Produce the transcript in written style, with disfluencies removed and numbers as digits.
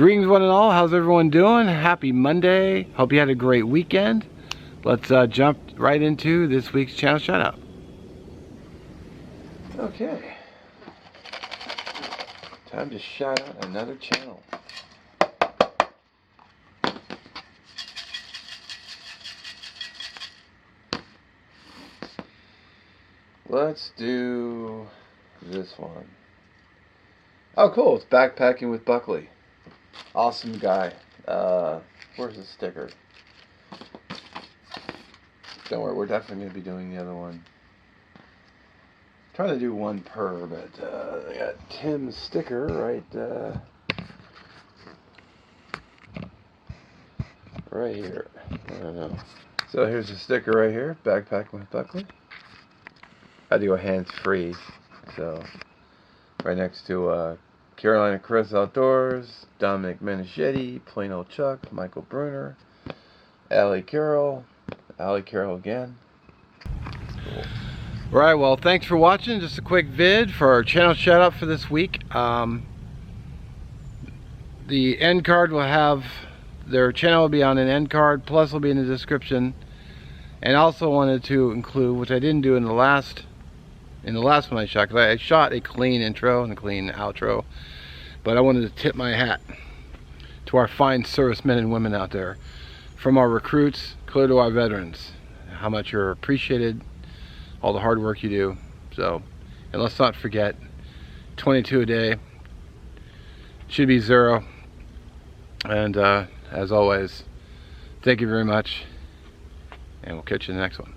Greetings one and all, how's everyone doing? Happy Monday, hope you had a great weekend. Let's jump right into this week's channel shout out. Okay, time to shout out another channel. Let's do this one. Oh cool, it's Backpacking with Buckley. Awesome guy. Where's the sticker? Don't worry, we're definitely going to be doing the other one. Trying to do one per, but I got Tim's sticker right here. I don't know. So here's the sticker right here, Backpacking with Buckley. I had to go hands-free, so right next to Carolina Chris Outdoors, Dominic Menichetti, Plain Old Chuck, Michael Bruner, Allie Carroll again. Cool. Right, well, thanks for watching. Just a quick vid for our channel shout out for this week. The end card will have, their channel will be on an end card, plus will be in the description. And also wanted to include, which I didn't do in the last one I shot, because I shot a clean intro and a clean outro, but I wanted to tip my hat to our fine servicemen and women out there, from our recruits clear to our veterans, how much you're appreciated, all the hard work you do. So, and let's not forget, 22 a day should be 0. And as always, thank you very much, and we'll catch you in the next one.